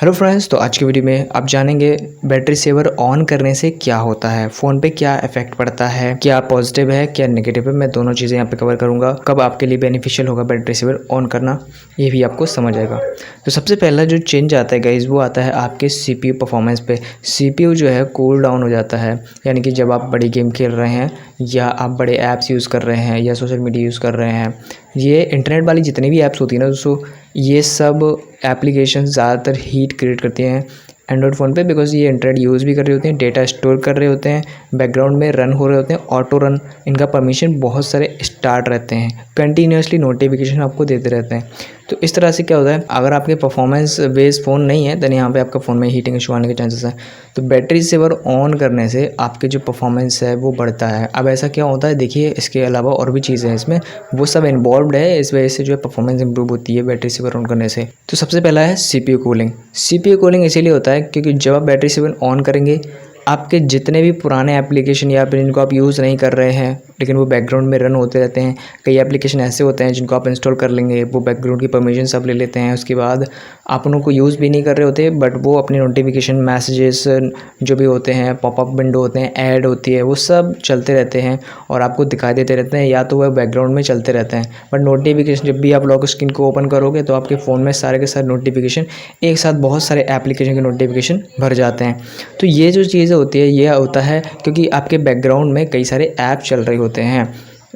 Hello friends, तो आज की वीडियो में आप जानेंगे बैटरी सेवर ऑन करने से क्या होता है, फ़ोन पे क्या इफेक्ट पड़ता है, क्या पॉजिटिव है क्या नेगेटिव है। मैं दोनों चीज़ें यहाँ पे कवर करूँगा। कब आपके लिए बेनिफिशियल होगा बैटरी सेवर ऑन करना, ये भी आपको समझ आएगा। तो सबसे पहला जो चेंज आता है गाइस, वो आता है आपके CPU परफॉर्मेंस पे। CPU जो है कूल डाउन हो जाता है, यानी कि जब आप बड़ी गेम खेल रहे हैं या आप बड़े ऐप्स यूज़ कर रहे हैं या सोशल मीडिया यूज़ कर रहे हैं, ये इंटरनेट वाली जितनी भी ऐप्स होती है ना दोस्तों, ये सब एप्लीकेशन ज़्यादातर हीट क्रिएट करती हैं एंड्रॉयड फ़ोन पे, बिकॉज ये इंटरनेट यूज़ भी कर रहे होते हैं, डेटा स्टोर कर रहे होते हैं, बैकग्राउंड में रन हो रहे होते हैं, ऑटो रन, इनका परमिशन बहुत सारे स्टार्ट रहते हैं, कंटिन्यूसली नोटिफिकेशन आपको देते रहते हैं। तो इस तरह से क्या होता है, अगर आपके परफॉर्मेंस बेस्ड फ़ोन नहीं है देन यहाँ पे आपका फ़ोन में हीटिंग इशू आने के चांसेस हैं। तो बैटरी सेवर ऑन करने से आपके जो परफॉर्मेंस है वो बढ़ता है। अब ऐसा क्या होता है, देखिए इसके अलावा और भी चीज़ें हैं इसमें, वो सब इन्वॉल्व है, इस वजह से जो है परफॉर्मेंस इंप्रूव होती है बैटरी सेवर ऑन करने से। तो सबसे पहला है CPU कूलिंग। CPU कूलिंग इसीलिए होता है क्योंकि जब आप बैटरी सेवर ऑन करेंगे, आपके जितने भी पुराने एप्लीकेशन या फिर जिनको आप यूज़ नहीं कर रहे हैं लेकिन वो बैकग्राउंड में रन होते रहते हैं, कई एप्लीकेशन ऐसे होते हैं जिनको आप इंस्टॉल कर लेंगे, वो बैकग्राउंड की परमिशन सब ले लेते हैं, उसके बाद आप उनको यूज़ भी नहीं कर रहे होते बट वो अपने नोटिफिकेशन मैसेजेस जो भी होते हैं, पॉपअप विंडो होते हैं, ऐड होती है, वो सब चलते रहते हैं और आपको दिखाई देते रहते हैं, या तो वह बैकग्राउंड में चलते रहते हैं। बट नोटिफिकेशन जब भी आप लॉक स्क्रीन को ओपन करोगे तो आपके फ़ोन में सारे के सारे नोटिफिकेशन एक साथ, बहुत सारे एप्लीकेशन के नोटिफिकेशन भर जाते हैं। तो ये जो चीज़ होती है ये होता है क्योंकि आपके बैकग्राउंड में कई सारे ऐप चल रहे होते हैं।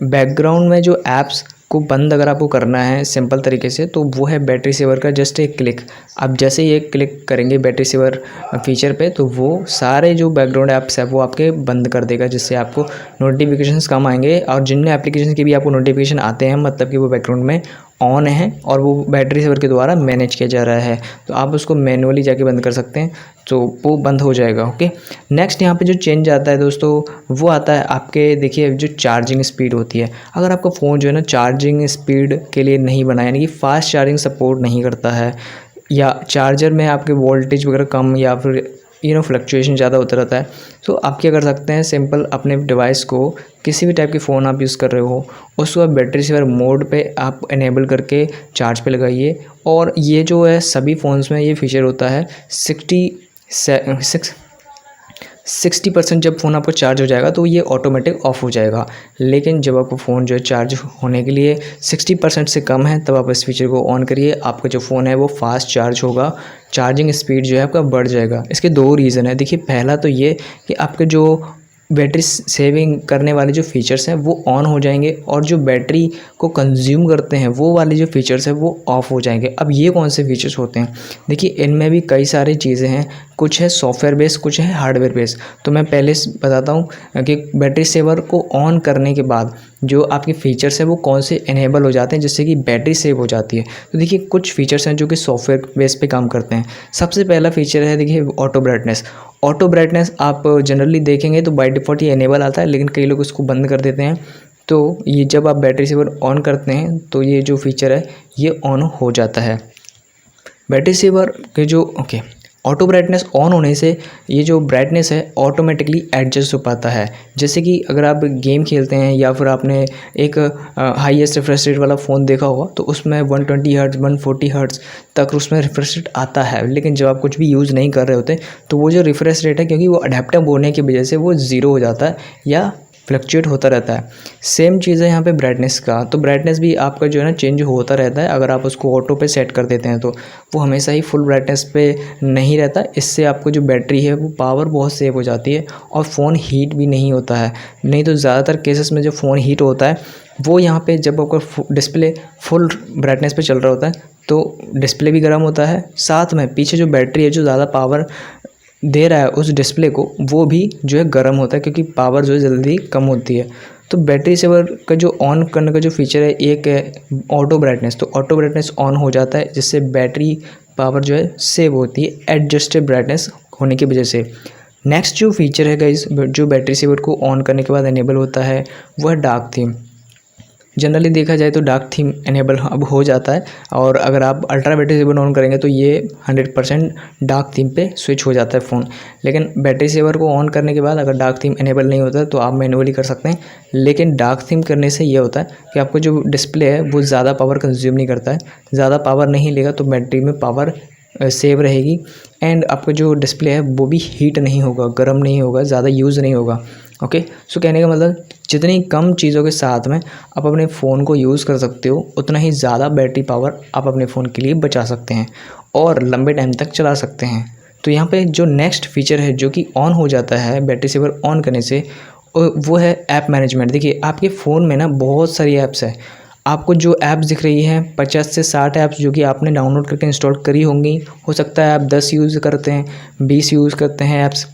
बैकग्राउंड में जो ऐप्स को बंद अगर आपको करना है सिंपल तरीके से, तो वो है बैटरी सेवर का जस्ट एक क्लिक। आप जैसे ही एक क्लिक करेंगे बैटरी सेवर फीचर पे, तो वो सारे जो बैकग्राउंड ऐप्स है वो आपके बंद कर देगा, जिससे आपको नोटिफिकेशंस कम आएंगे। और जिन एप्लीकेशन के भी आपको नोटिफिकेशन आते हैं, मतलब कि वो बैकग्राउंड में ऑन है और वो बैटरी सेवर के द्वारा मैनेज किया जा रहा है, तो आप उसको मैनुअली जाके बंद कर सकते हैं, तो वो बंद हो जाएगा। ओके, नेक्स्ट यहाँ पे जो चेंज आता है दोस्तों, वो आता है आपके, देखिए जो चार्जिंग स्पीड होती है। अगर आपका फ़ोन जो है ना चार्जिंग स्पीड के लिए नहीं बना, यानी कि फास्ट चार्जिंग सपोर्ट नहीं करता है, या चार्जर में आपके वोल्टेज वगैरह कम, या फिर फ्लक्चुएशन ज़्यादा होता रहता है, तो आप क्या कर सकते हैं, सिंपल अपने डिवाइस को, किसी भी टाइप की फ़ोन आप यूज़ कर रहे हो, उसको आप बैटरी सेवर मोड पे आप इनेबल करके चार्ज पे लगाइए। और ये जो है सभी फ़ोन्स में ये फीचर होता है, 60% जब फ़ोन आपको चार्ज हो जाएगा तो ये ऑटोमेटिक ऑफ हो जाएगा। लेकिन जब आपको फ़ोन जो है चार्ज होने के लिए 60% से कम है, तब आप इस फीचर को ऑन करिए, आपका जो फ़ोन है वो फास्ट चार्ज होगा, चार्जिंग स्पीड जो है आपका बढ़ जाएगा। इसके दो रीज़न है। देखिए पहला तो ये कि आपके जो बैटरी सेविंग करने वाले जो फीचर्स हैं वो ऑन हो जाएंगे, और जो बैटरी को कंज्यूम करते हैं वो वाले जो फीचर्स हैं वो ऑफ़ हो जाएंगे। अब ये कौन से फीचर्स होते हैं, देखिए इनमें भी कई सारी चीज़ें हैं, कुछ है सॉफ्टवेयर बेस्ड, कुछ है हार्डवेयर बेस्ड। तो मैं पहले बताता हूँ कि बैटरी सेवर को ऑन करने के बाद जो आपके फीचर्स हैं वो कौन से इनेबल हो जाते हैं जिससे कि बैटरी सेव हो जाती है। तो देखिए कुछ फीचर्स हैं जो कि सॉफ्टवेयर बेस पे काम करते हैं। सबसे पहला फीचर है, देखिए ऑटो ब्राइटनेस। ऑटो ब्राइटनेस आप जनरली देखेंगे तो बाय डिफ़ॉल्ट ये इनेबल आता है, लेकिन कई लोग इसको बंद कर देते हैं। तो ये जब आप बैटरी सेवर ऑन करते हैं तो ये जो फीचर है ये ऑन हो जाता है। बैटरी सेवर के जो ऑटो ब्राइटनेस ऑन होने से ये जो ब्राइटनेस है ऑटोमेटिकली एडजस्ट हो पाता है। जैसे कि अगर आप गेम खेलते हैं या फिर आपने एक हाईएस्ट रिफ्रेश रेट वाला फ़ोन देखा होगा, तो उसमें 120 हर्ट्ज़ 140 हर्ट्ज़ तक उसमें रिफ्रेश रेट आता है, लेकिन जब आप कुछ भी यूज़ नहीं कर रहे होते तो वो जो रिफ्रेश रेट है, क्योंकि वो अडेप्टिव होने की वजह से वो ज़ीरो हो जाता है या फ्लक्चुएट होता रहता है। सेम चीज़ है यहाँ पे ब्राइटनेस का, तो ब्राइटनेस भी आपका जो है ना चेंज होता रहता है। अगर आप उसको ऑटो पे सेट कर देते हैं तो वो हमेशा ही फुल ब्राइटनेस पे नहीं रहता। इससे आपको जो बैटरी है वो पावर बहुत सेव हो जाती है और फ़ोन हीट भी नहीं होता है। नहीं तो ज़्यादातर केसेस में जो फ़ोन हीट होता है वो यहाँ पे जब आपका डिस्प्ले फुल ब्राइटनेस पे चल रहा होता है तो डिस्प्ले भी गर्म होता है, साथ में पीछे जो बैटरी है जो ज़्यादा पावर दे रहा है उस डिस्प्ले को, वो भी जो है गर्म होता है, क्योंकि पावर जो है जल्दी कम होती है। तो बैटरी सेवर का जो ऑन करने का जो फीचर है एक है ऑटो ब्राइटनेस, तो ऑटो ब्राइटनेस ऑन हो जाता है जिससे बैटरी पावर जो है सेव होती है एडजस्टेड ब्राइटनेस होने की वजह से। नेक्स्ट जो फीचर है गाइस, जो बैटरी सेवर को ऑन करने के बाद इनेबल होता है, वो है डार्क थीम। जनरली देखा जाए तो डार्क थीम इनेबल अब हो जाता है, और अगर आप अल्ट्रा बैटरी सेवर ऑन करेंगे तो ये 100% डार्क थीम पे स्विच हो जाता है फ़ोन। लेकिन बैटरी सेवर को ऑन करने के बाद अगर डार्क थीम इनेबल नहीं होता तो आप मैनुअली कर सकते हैं। लेकिन डार्क थीम करने से ये होता है कि आपको जो डिस्प्ले है वो ज़्यादा पावर कंज्यूम नहीं करता है, ज़्यादा पावर नहीं लेगा, तो बैटरी में पावर सेव रहेगी एंड आपका जो डिस्प्ले है वो भी हीट नहीं होगा, गर्म नहीं होगा, ज़्यादा यूज़ नहीं होगा। ओके, सो कहने का मतलब जितनी कम चीज़ों के साथ में आप अपने फ़ोन को यूज़ कर सकते हो उतना ही ज़्यादा बैटरी पावर आप अपने फ़ोन के लिए बचा सकते हैं और लंबे टाइम तक चला सकते हैं। तो यहाँ पे जो नेक्स्ट फीचर है जो कि ऑन हो जाता है बैटरी सेवर ऑन करने से, वो है ऐप मैनेजमेंट। देखिए आपके फ़ोन में ना बहुत सारी ऐप्स है, आपको जो ऐप्स दिख रही हैं 50 से 60 ऐप्स जो कि आपने डाउनलोड करके इंस्टॉल करी होंगी। हो सकता है आप 10 यूज़ करते हैं, 20 यूज़ करते हैं ऐप्स,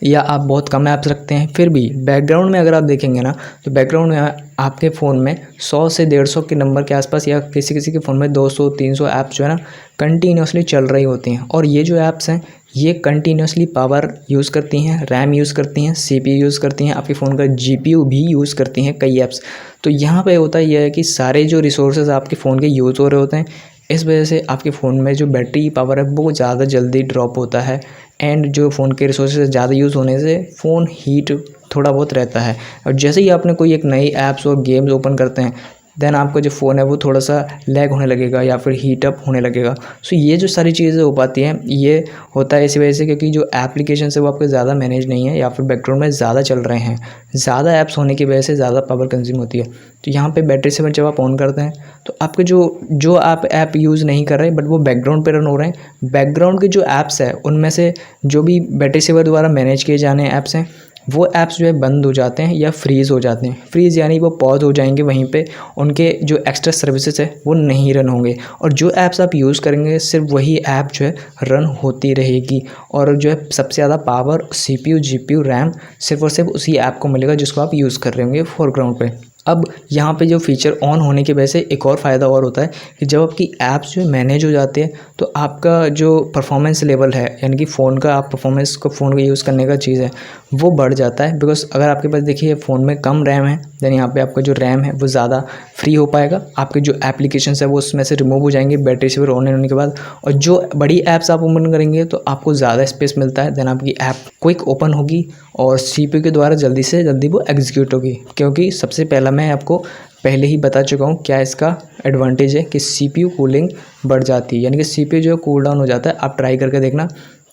या आप बहुत कम ऐप्स रखते हैं। फिर भी बैकग्राउंड में अगर आप देखेंगे ना तो बैकग्राउंड में आपके फ़ोन में 100 से 150 के नंबर के आसपास या किसी किसी के फ़ोन में 200-300 ऐप्स जो है ना कंटिन्यूसली चल रही होती हैं। और ये जो ऐप्स हैं ये कंटिन्यूसली पावर यूज़ करती हैं, रैम यूज़ करती हैं, CPU यूज़ करती हैं, आपके फ़ोन का GPU भी यूज़ करती हैं कई ऐप्स। तो यहाँ पे होता यह है कि सारे जो रिसोर्सेज आपके फ़ोन के यूज़ हो रहे होते हैं, इस वजह से आपके फ़ोन में जो बैटरी पावर है वो ज़्यादा जल्दी ड्रॉप होता है एंड जो फ़ोन के रिसोर्सेज ज़्यादा यूज़ होने से फ़ोन हीट थोड़ा बहुत रहता है। और जैसे ही आपने कोई एक नई ऐप्स और गेम्स ओपन करते हैं देन आपका जो फ़ोन है वो थोड़ा सा लैग होने लगेगा या फिर हीट अप होने लगेगा। सो ये जो सारी चीज़ें हो पाती हैं ये होता है इसी वजह से क्योंकि जो एप्लीकेशन है वो आपके ज़्यादा मैनेज नहीं है या फिर बैकग्राउंड में ज़्यादा चल रहे हैं, ज़्यादा ऐप्स होने की वजह से ज़्यादा पावर कंज्यूम होती है। तो यहाँ पे बैटरी सेवर जब आप ऑन करते हैं तो आपके जो आप ऐप यूज़ नहीं कर रहे बट वो बैकग्राउंड पर रन हो रहे हैं, बैकग्राउंड के जो ऐप्स है उनमें से जो भी बैटरी सेवर द्वारा मैनेज किए जाने ऐप्स हैं वो ऐप्स जो है बंद हो जाते हैं या फ्रीज़ हो जाते हैं। फ्रीज़ यानी वो पॉज हो जाएंगे, वहीं पे उनके जो एक्स्ट्रा सर्विसेज है वो नहीं रन होंगे और जो ऐप्स आप यूज़ करेंगे सिर्फ वही ऐप जो है रन होती रहेगी। और जो है सबसे ज़्यादा पावर CPU GPU रैम सिर्फ और सिर्फ उसी ऐप को मिलेगा जिसको आप यूज़ कर रहे होंगे फोरग्राउंड पे। अब यहाँ पे जो फीचर ऑन होने की वजह से एक और फ़ायदा और होता है कि जब आपकी ऐप्स जो मैनेज हो जाती है तो आपका जो परफॉर्मेंस लेवल है यानी कि फ़ोन का आप परफॉर्मेंस को फ़ोन को यूज़ करने का चीज़ है वो बढ़ जाता है। बिकॉज अगर आपके पास देखिए फ़ोन में कम रैम है देन यहाँ पे आपका जो रैम है वो ज़्यादा फ्री हो पाएगा, आपके जो एप्लीकेशंस है वो उसमें से रिमूव हो जाएंगे बैटरी सेवर ऑन होने के बाद। और जो बड़ी ऐप्स आप ओपन करेंगे तो आपको ज़्यादा स्पेस मिलता है, देन आपकी ऐप क्विक ओपन होगी और CPU के द्वारा जल्दी से जल्दी वो एग्जीक्यूट होगी। क्योंकि सबसे पहला मैं आपको पहले ही बता चुका हूँ क्या इसका एडवांटेज है कि CPU कूलिंग बढ़ जाती है, यानी कि CPU जो है कूल डाउन हो जाता है। आप ट्राई करके देखना,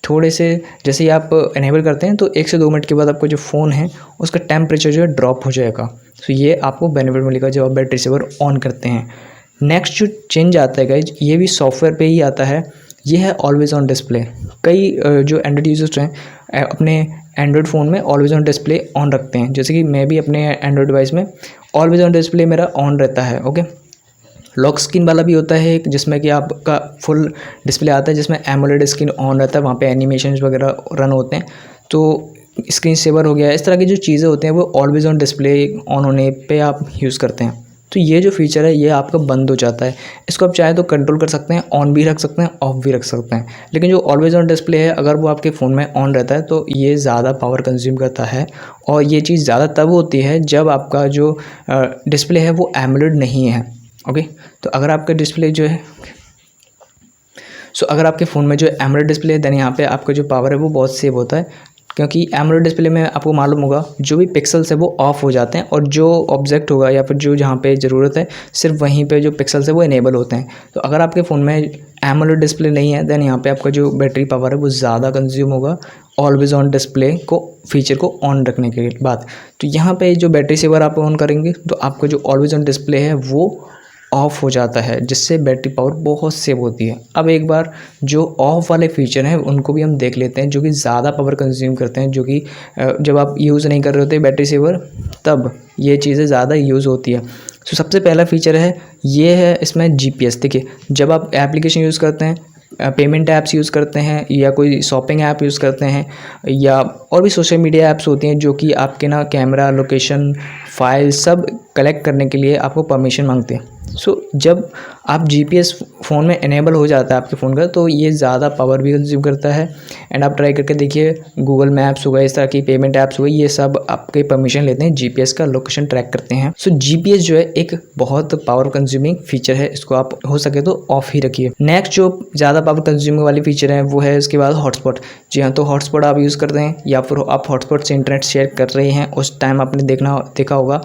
थोड़े से जैसे ही आप इनेबल करते हैं तो 1 से 2 मिनट के बाद आपका जो फ़ोन है उसका टेम्परेचर जो है ड्रॉप हो जाएगा। तो ये आपको बेनिफिट मिलेगा जब आप बैटरी सेवर ऑन करते हैं। नेक्स्ट जो चेंज आता है गाइज ये भी सॉफ्टवेयर पे ही आता है, ये है ऑलवेज़ ऑन डिस्प्ले। कई जो एंड्रॉइड यूजर्स हैं अपने एंड्रॉइड फ़ोन में ऑलवेज़ ऑन डिस्प्ले ऑन रखते हैं, जैसे कि मैं भी अपने एंड्रॉइड डिवाइस में ऑलवेज़ ऑन डिस्प्ले मेरा ऑन रहता है। ओके, लॉक स्क्रीन वाला भी होता है एक जिसमें कि आपका फुल डिस्प्ले आता है जिसमें एमोलेड स्क्रीन ऑन रहता है, वहाँ पे एनिमेशन वगैरह रन होते हैं। तो स्क्रीन सेवर हो गया, इस तरह की जो चीज़ें होती हैं वो ऑलवेज़ ऑन डिस्प्ले ऑन होने पे आप यूज़ करते हैं। तो ये जो फीचर है ये आपका बंद हो जाता है, इसको आप चाहे तो कंट्रोल कर सकते हैं, ऑन भी रख सकते हैं, ऑफ भी रख सकते हैं। लेकिन जो ऑलवेज़ ऑन डिस्प्ले है अगर वो आपके फ़ोन में ऑन रहता है तो ये ज़्यादा पावर कंज्यूम करता है और ये चीज़ ज़्यादा तब होती है जब आपका जो डिस्प्ले है वो एमोलेड नहीं है। ओके, तो अगर आपका डिस्प्ले जो है अगर आपके फ़ोन में जो एमोलेड डिस्प्ले है देन यहाँ पे आपका जो पावर है वो बहुत सेव होता है, क्योंकि एमोलेड डिस्प्ले में आपको मालूम होगा जो भी पिक्सल्स है वो ऑफ हो जाते हैं और जो ऑब्जेक्ट होगा या फिर जो जहाँ पे ज़रूरत है सिर्फ वहीं पे जो पिक्सल्स है वो इनेबल होते हैं। तो अगर आपके फ़ोन में एमोलेड डिस्प्ले नहीं है देन यहाँ पे आपका जो बैटरी पावर है वो ज़्यादा कंज्यूम होगा ऑलवेज़ ऑन डिस्प्ले को फीचर को ऑन रखने के बाद। तो यहाँ पे जो बैटरी सेवर आप ऑन करेंगे तो आपका जो ऑलवेज़ ऑन डिस्प्ले है वो ऑफ हो जाता है जिससे बैटरी पावर बहुत सेव होती है। अब एक बार जो ऑफ वाले फीचर हैं उनको भी हम देख लेते हैं जो कि ज़्यादा पावर कंज्यूम करते हैं, जो कि जब आप यूज़ नहीं कर रहे होते बैटरी सेवर तब ये चीज़ें ज़्यादा यूज़ होती है। तो सबसे पहला फीचर है ये है इसमें GPS। देखिए जब आप एप्लीकेशन यूज़ करते हैं, पेमेंट ऐप्स यूज़ करते हैं या कोई शॉपिंग ऐप यूज़ करते हैं या और भी सोशल मीडिया ऐप्स होती हैं जो कि आपके ना कैमरा लोकेशन फाइल सब कलेक्ट करने के लिए आपको परमिशन मांगते हैं। जब आप GPS फ़ोन में इनेबल हो जाता है आपके फ़ोन का तो ये ज़्यादा पावर भी कंज्यूम करता है। एंड आप ट्राई करके देखिए, गूगल मैप्स हो गए, इस तरह की पेमेंट ऐप्स हो गई, ये सब आपके परमिशन लेते हैं, GPS का लोकेशन ट्रैक करते हैं। GPS जो है एक बहुत पावर कंज्यूमिंग फीचर है, इसको आप हो सके तो ऑफ ही रखिए। नेक्स्ट जो ज़्यादा पावर कंज्यूमिंग वाली फीचर है वो है इसके बाद हॉटस्पॉट। जी हाँ, तो हॉटस्पॉट आप यूज़ करते हैं या फिर आप हॉटस्पॉट से इंटरनेट शेयर कर रहे हैं, उस टाइम आपने देखा होगा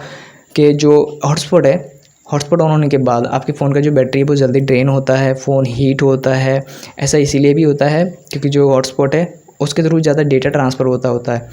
कि जो हॉटस्पॉट है हॉटस्पॉट ऑन होने के बाद आपके फ़ोन का जो बैटरी है वो जल्दी ड्रेन होता है, फ़ोन हीट होता है। ऐसा इसीलिए भी होता है क्योंकि जो हॉटस्पॉट है उसके थ्रू ज़्यादा डेटा ट्रांसफ़र होता है,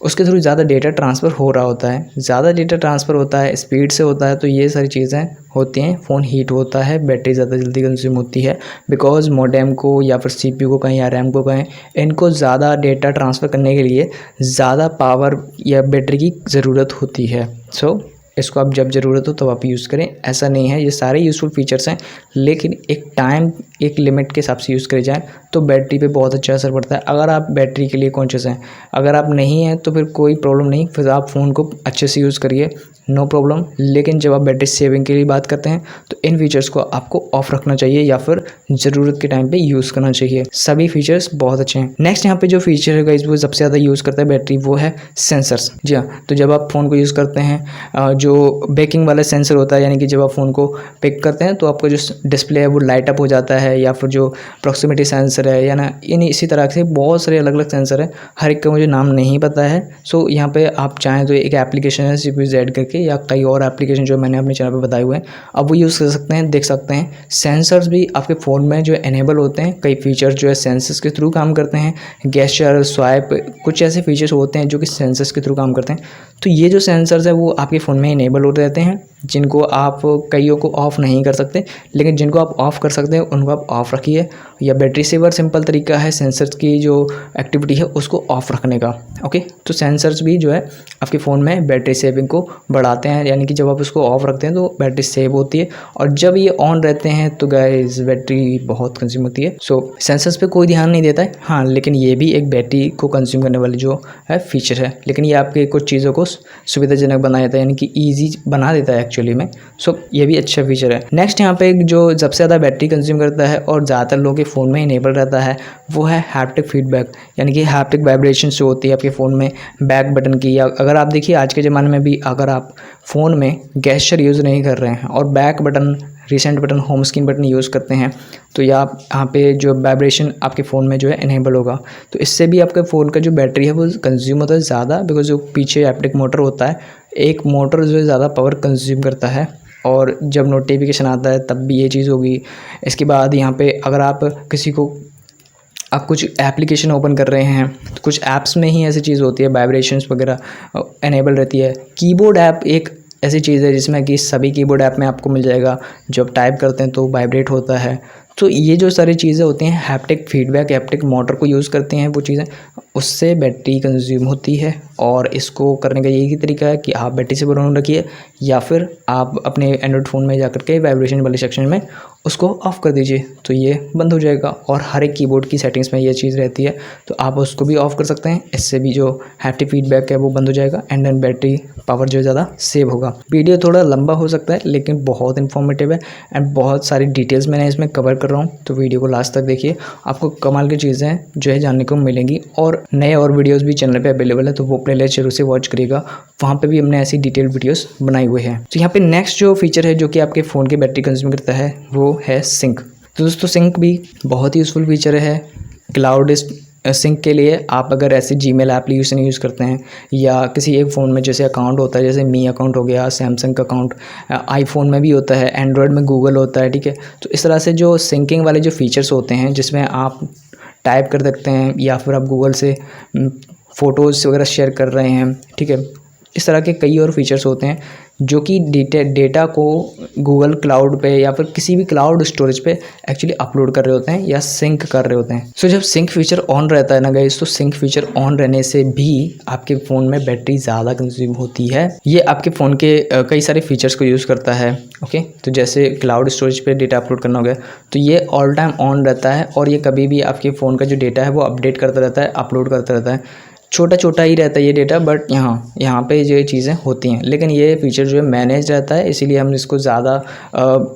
उसके थ्रू ज़्यादा डेटा ट्रांसफ़र हो रहा होता है, ज़्यादा डेटा ट्रांसफ़र होता है, स्पीड से होता है, तो ये सारी चीज़ें होती हैं। फ़ोन हीट होता है, बैटरी ज़्यादा जल्दी कंज्यूम होती है बिकॉज़ मॉडेम को या फिर सीपीयू को कहें या रैम को कहें, इनको ज़्यादा डेटा ट्रांसफ़र करने के लिए ज़्यादा पावर या बैटरी की ज़रूरत होती है। सो इसको आप जब ज़रूरत हो तब आप यूज़ करें, ऐसा नहीं है। ये सारे यूज़फुल फीचर्स हैं, लेकिन एक टाइम, एक लिमिट के हिसाब से यूज़ करे जाएँ तो बैटरी पे बहुत अच्छा असर पड़ता है। अगर आप बैटरी के लिए कॉन्शियस हैं, अगर आप नहीं हैं तो फिर कोई प्रॉब्लम नहीं, फिर आप फ़ोन को अच्छे से यूज़ करिए, नो प्रॉब्लम। लेकिन जब आप बैटरी सेविंग के लिए बात करते हैं तो इन फीचर्स को आपको ऑफ रखना चाहिए या फिर ज़रूरत के टाइम पे यूज़ करना चाहिए। सभी फीचर्स बहुत अच्छे हैं। नेक्स्ट यहाँ पे जो फीचर है गाइस वो सबसे ज़्यादा यूज़ करता है बैटरी, वो है सेंसर्स। जी हाँ, तो जब आप फ़ोन को यूज़ करते हैं, जो बेकिंग वाला सेंसर होता है, यानी कि जब आप फ़ोन को पिक करते हैं तो आपका जो डिस्प्ले है वो लाइट अप हो जाता है, या फिर जो प्रॉक्सिमिटी सेंसर है या ना इन इसी तरह से बहुत सारे अलग अलग सेंसर हैं, हर एक का मुझे नाम नहीं पता है। सो यहाँ पे आप चाहें तो एक एप्लीकेशन है सीपीयू ऐड करके, या कई और एप्लीकेशन जो मैंने अपने चैनल पे बताए हुए हैं, अब वो यूज़ कर सकते हैं, देख सकते हैं। सेंसर्स भी आपके फ़ोन में जो इनेबल होते हैं, कई फीचर्स जो है सेंसर्स के थ्रू काम करते हैं, गेस्चर, स्वाइप, कुछ ऐसे फीचर्स होते हैं जो कि सेंसर्स के थ्रू काम करते हैं। तो ये जो सेंसर्स है वो आपके फ़ोन में इनेबल होते रहते हैं, जिनको आप कईयों को ऑफ़ नहीं कर सकते, लेकिन जिनको आप ऑफ़ कर सकते हैं उनको आप ऑफ़ रखिए। या बैटरी सेवर सिंपल तरीका है सेंसर्स की जो एक्टिविटी है उसको ऑफ़ रखने का। ओके, तो सेंसर्स भी जो है आपके फ़ोन में बैटरी सेविंग को बढ़ाते हैं, यानी कि जब आप उसको ऑफ़ रखते हैं तो बैटरी सेव होती है, और जब ये ऑन रहते हैं तो गाइस बैटरी बहुत कंज्यूम होती है। सो सेंसर्स पे कोई ध्यान नहीं देता है, हाँ, लेकिन ये भी एक बैटरी को कंज्यूम करने वाली जो है फीचर है, लेकिन ये आपके कुछ चीज़ों को सुविधाजनक बना देता है, यानी कि ईजी बना देता है एक्चुअली में। सो ये भी अच्छा फीचर है। नेक्स्ट यहाँ पे एक जो सबसे ज़्यादा बैटरी कंज्यूम करता है और ज़्यादातर लोगों के फ़ोन में इनेबल रहता है वो है हैप्टिक फीडबैक, यानी कि हैप्टिक वाइब्रेशन जो होती है आपके फ़ोन में बैक बटन की। या अगर आप देखिए आज के ज़माने में भी अगर आप फ़ोन में गेस्चर यूज़ नहीं कर रहे हैं और back button, recent button, home screen button use करते हैं, तो यहाँ पे जो वाइब्रेशन आपके फ़ोन में जो है इनेबल होगा, तो इससे भी आपके फ़ोन का जो बैटरी है वो कंज्यूम होता है ज़्यादा, बिकॉज जो पीछे हैप्टिक मोटर होता है, एक मोटर जो है ज़्यादा पावर कंज्यूम करता है, और जब नोटिफिकेशन आता है तब भी ये चीज़ होगी। इसके बाद यहाँ पे अगर आप किसी को, आप कुछ एप्लीकेशन ओपन कर रहे हैं तो कुछ ऐप्स में ही ऐसी चीज़ होती है, वाइब्रेशंस वगैरह इनेबल रहती है। कीबोर्ड ऐप एक ऐसी चीज़ है जिसमें कि सभी कीबोर्ड ऐप में आपको मिल जाएगा, जब टाइप करते हैं तो वाइब्रेट होता है। तो ये जो सारी चीज़ें होती हैं हैप्टिक फीडबैक, हैप्टिक मोटर को यूज़ करते हैं वो चीज़ें, उससे बैटरी कंज्यूम होती है। और इसको करने का यही तरीका है कि आप बैटरी से ऑन रखिए, या फिर आप अपने एंड्रॉइड फ़ोन में जाकर के वाइब्रेशन वाले सेक्शन में उसको ऑफ़ कर दीजिए, तो ये बंद हो जाएगा। और हर एक कीबोर्ड की सेटिंग्स में ये चीज़ रहती है, तो आप उसको भी ऑफ़ कर सकते हैं। इससे भी जो हैप्टिक फीडबैक है वो बंद हो जाएगा, एंड देन बैटरी पावर जो ज़्यादा सेव होगा। वीडियो थोड़ा लंबा हो सकता है लेकिन बहुत इन्फॉर्मेटिव है, एंड बहुत सारी डिटेल्स मैंने इसमें कवर कर रहा हूँ, तो वीडियो को लास्ट तक देखिए, आपको कमाल की चीज़ें जो है जानने को मिलेंगी। और नए और वीडियोज़ भी चैनल पर अवेलेबल है, तो वो प्लेलिस्ट जरूर से वॉच करिएगा, वहाँ पे भी हमने ऐसी डिटेल वीडियोस बनाई हुई है। तो यहाँ पे नेक्स्ट जो फीचर है जो कि आपके फ़ोन की बैटरी कंज्यूम करता है वो है सिंक। तो दोस्तों सिंक भी बहुत ही यूज़फुल फीचर है। क्लाउड सिंक के लिए आप अगर ऐसे जीमेल एप्लीकेशन यूज़ करते हैं, या किसी एक फ़ोन में जैसे अकाउंट होता है, जैसे मी अकाउंट हो गया, सैमसंग का अकाउंट, आईफोन में भी होता है, एंड्रॉयड में गूगल होता है, ठीक है। तो इस तरह से जो सिंकिंग वाले जो फीचर्स होते हैं जिसमें आप टाइप कर सकते हैं या फिर आप गूगल से फ़ोटोज़ वगैरह शेयर कर रहे हैं, ठीक है, इस तरह के कई और फीचर्स होते हैं जो कि डेटा को गूगल क्लाउड पे या फिर किसी भी क्लाउड स्टोरेज पे एक्चुअली अपलोड कर रहे होते हैं या सिंक कर रहे होते हैं। सो जब सिंक फीचर ऑन रहता है ना गाइस, तो सिंक फीचर ऑन रहने से भी आपके फ़ोन में बैटरी ज़्यादा कंज्यूम होती है। ये आपके फ़ोन के कई सारे फीचर्स को यूज़ करता है। ओके, तो जैसे क्लाउड स्टोरेज पे डेटा अपलोड करना हो गया, तो ये ऑल टाइम ऑन रहता है, और ये कभी भी आपके फ़ोन का जो डेटा है वो अपडेट करता रहता है, अपलोड करता रहता है। छोटा छोटा ही रहता है ये डेटा, बट यहाँ पे जो चीज़ें होती हैं, लेकिन ये फीचर जो है मैनेज रहता है, इसीलिए हम इसको ज़्यादा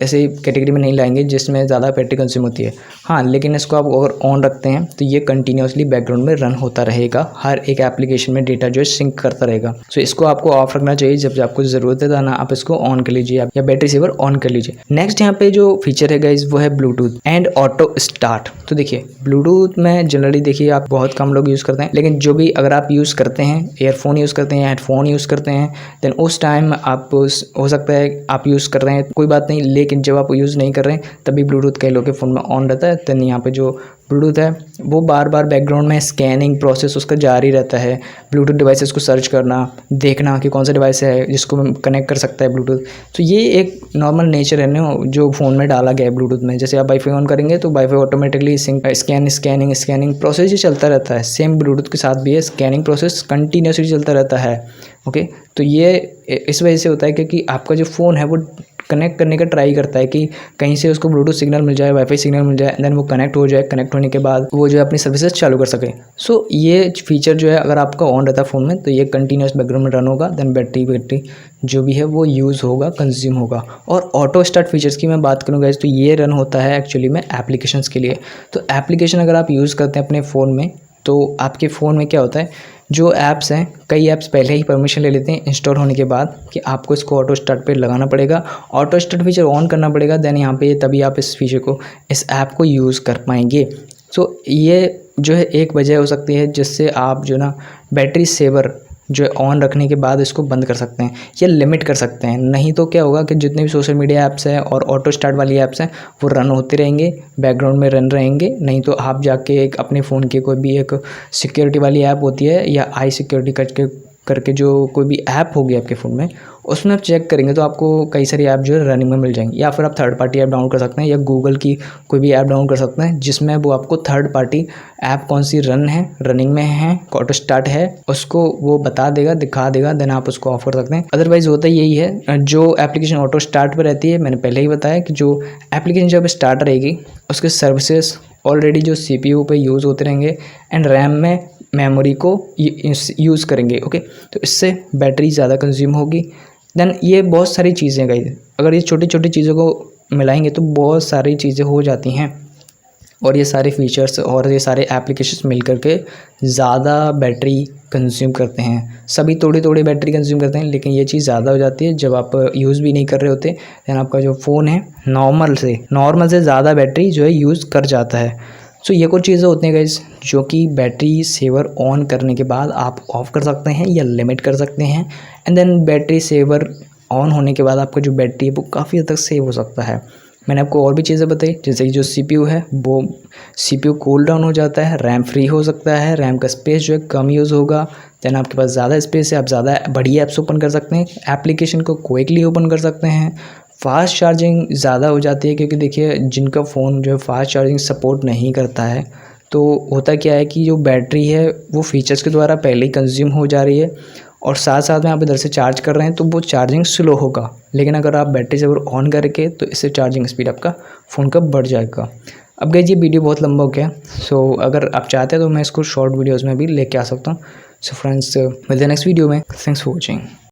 ऐसे कैटेगरी में नहीं लाएंगे जिसमें ज़्यादा बैटरी कंज्यूम होती है। हाँ, लेकिन इसको आप अगर ऑन रखते हैं तो ये कंटिन्यूसली बैकग्राउंड में रन होता रहेगा, हर एक एप्लीकेशन में डेटा जो है सिंक करता रहेगा। सो इसको आपको ऑफ रखना चाहिए, जब आपको ज़रूरत है ना आप इसको ऑन कर लीजिए, या बैटरी सेवर ऑन कर लीजिए। नेक्स्ट यहाँ पे जो फीचर है गाइस वो है ब्लूटूथ एंड ऑटो स्टार्ट। तो देखिए ब्लूटूथ में जनरली देखिए आप बहुत कम लोग यूज़ करते हैं, लेकिन जो भी अगर आप यूज़ करते हैं, ईयरफोन यूज़ करते हैं या हेडफोन यूज़ करते हैं, देन उस टाइम आप हो सकता है आप यूज़ कर रहे हैं कोई बात नहीं, लेकिन जब आप यूज़ नहीं कर रहे हैं तभी ब्लूटूथ कई लोगों के फ़ोन में ऑन रहता है, देन यहाँ पे जो ब्लूटूथ है वो बार बार बैकग्राउंड में स्कैनिंग प्रोसेस उसका जारी रहता है। ब्लूटूथ डिवाइसेस को सर्च करना, देखना कि कौन सा डिवाइस है जिसको कनेक्ट कर सकता है ब्लूटूथ। तो ये एक नॉर्मल नेचर है ना जो फ़ोन में डाला गया है ब्लूटूथ में। जैसे आप वाईफाई ऑन करेंगे तो वाईफाई ऑटोमेटिकली स्कैनिंग प्रोसेस ही चलता रहता है। सेम ब्लूटूथ के साथ भी है, स्कैनिंग प्रोसेस कंटिन्यूसली चलता रहता है। ओके, तो ये इस वजह से होता है क्योंकि आपका जो फ़ोन है वो कनेक्ट करने का ट्राई करता है कि कहीं से उसको ब्लूटूथ सिग्नल मिल जाए, वाईफाई सिग्नल मिल जाए, देन वो कनेक्ट हो जाए। कनेक्ट होने के बाद वो जो है अपनी सर्विसेज चालू कर सके। सो ये फीचर जो है अगर आपका ऑन रहता है फ़ोन में तो ये कंटिन्यूस बैकग्राउंड में रन होगा, देन बैटरी जो भी है वो यूज़ होगा, कंज्यूम होगा। और ऑटो स्टार्ट फीचर्स की मैं बात करूँगा तो ये रन होता है एक्चुअली में एप्लीकेशंस के लिए। तो एप्लीकेशन अगर आप यूज़ करते हैं अपने फ़ोन में तो आपके फ़ोन में क्या होता है, जो ऐप्स हैं, कई ऐप्स पहले ही परमिशन ले लेते हैं इंस्टॉल होने के बाद कि आपको इसको ऑटो स्टार्ट पे लगाना पड़ेगा, ऑटो स्टार्ट फीचर ऑन करना पड़ेगा, देन यहाँ पे तभी आप इस फीचर को, इस ऐप को यूज़ कर पाएंगे। सो ये जो है एक वजह हो सकती है जिससे आप जो ना बैटरी सेवर जो है ऑन रखने के बाद इसको बंद कर सकते हैं या लिमिट कर सकते हैं। नहीं तो क्या होगा कि जितने भी सोशल मीडिया ऐप्स हैं और ऑटो स्टार्ट वाली ऐप्स हैं वो रन होते रहेंगे, बैकग्राउंड में रन रहेंगे। नहीं तो आप जाके एक अपने फ़ोन की कोई भी एक सिक्योरिटी वाली ऐप होती है या आई सिक्योरिटी करके जो कोई भी ऐप होगी आपके फ़ोन में, उसमें आप चेक करेंगे तो आपको कई सारी ऐप जो है रनिंग में मिल जाएंगी। या फिर आप थर्ड पार्टी ऐप डाउनलोड कर सकते हैं या गूगल की कोई भी ऐप डाउनलोड कर सकते हैं जिसमें वो आपको थर्ड पार्टी ऐप कौन सी रनिंग में है, ऑटो स्टार्ट है, उसको वो बता देगा, दिखा देगा, देन आप उसको ऑफ कर सकते हैं। अदरवाइज़ होता यही है, जो एप्लीकेशन ऑटो स्टार्ट पर रहती है, मैंने पहले ही बताया कि जो एप्लीकेशन जब स्टार्ट रहेगी उसके सर्विसेज ऑलरेडी जो CPU पे यूज़ होते रहेंगे एंड रैम में मेमोरी को यूज़ करेंगे। ओके, तो इससे बैटरी ज़्यादा कंज्यूम होगी। देन ये बहुत सारी चीज़ें गई, अगर ये छोटी छोटी चीज़ों को मिलाएंगे तो बहुत सारी चीज़ें हो जाती हैं और ये सारे फीचर्स और ये सारे एप्लीकेशंस मिल करके ज़्यादा बैटरी कंज्यूम करते हैं। सभी थोड़ी थोड़ी बैटरी कंज्यूम करते हैं, लेकिन ये चीज़ ज़्यादा हो जाती है जब आप यूज़ भी नहीं कर रहे होते। दैन आपका जो फ़ोन है नॉर्मल से ज़्यादा बैटरी जो है यूज़ कर जाता है। सो ये कुछ चीज़ें होती हैं गाइस जो कि बैटरी सेवर ऑन करने के बाद आप ऑफ़ कर सकते हैं या लिमिट कर सकते हैं। And then battery saver on होने के बाद आपका जो बैटरी है वो काफ़ी हद तक सेव हो सकता है। मैंने आपको और भी चीज़ें बताई, जैसे कि जो CPU है वो CPU कूल डाउन हो जाता है, रैम फ्री हो सकता है, रैम का स्पेस जो है कम यूज़ होगा। दैन आपके पास ज़्यादा स्पेस है, आप ज़्यादा बड़ी ऐप्स ओपन कर सकते हैं, एप्लीकेशन को क्विकली ओपन कर सकते हैं। फास्ट चार्जिंग ज़्यादा हो जाती है क्योंकि देखिए जिनका फ़ोन जो है फास्ट चार्जिंग सपोर्ट नहीं करता है तो होता क्या है कि जो बैटरी है वो फीचर्स के द्वारा पहले ही कंज्यूम हो जा रही है और साथ साथ में आप इधर से चार्ज कर रहे हैं तो वो चार्जिंग स्लो होगा। लेकिन अगर आप बैटरी सेवर ऑन करके तो इससे चार्जिंग स्पीड आपका फ़ोन का बढ़ जाएगा। अब गाइस ये वीडियो बहुत लंबा हो गया, सो अगर आप चाहते हैं तो मैं इसको शॉर्ट वीडियोज़ में भी लेके आ सकता हूँ। सो फ्रेंड्स मिलते हैं नेक्स्ट वीडियो में। Thanks for watching.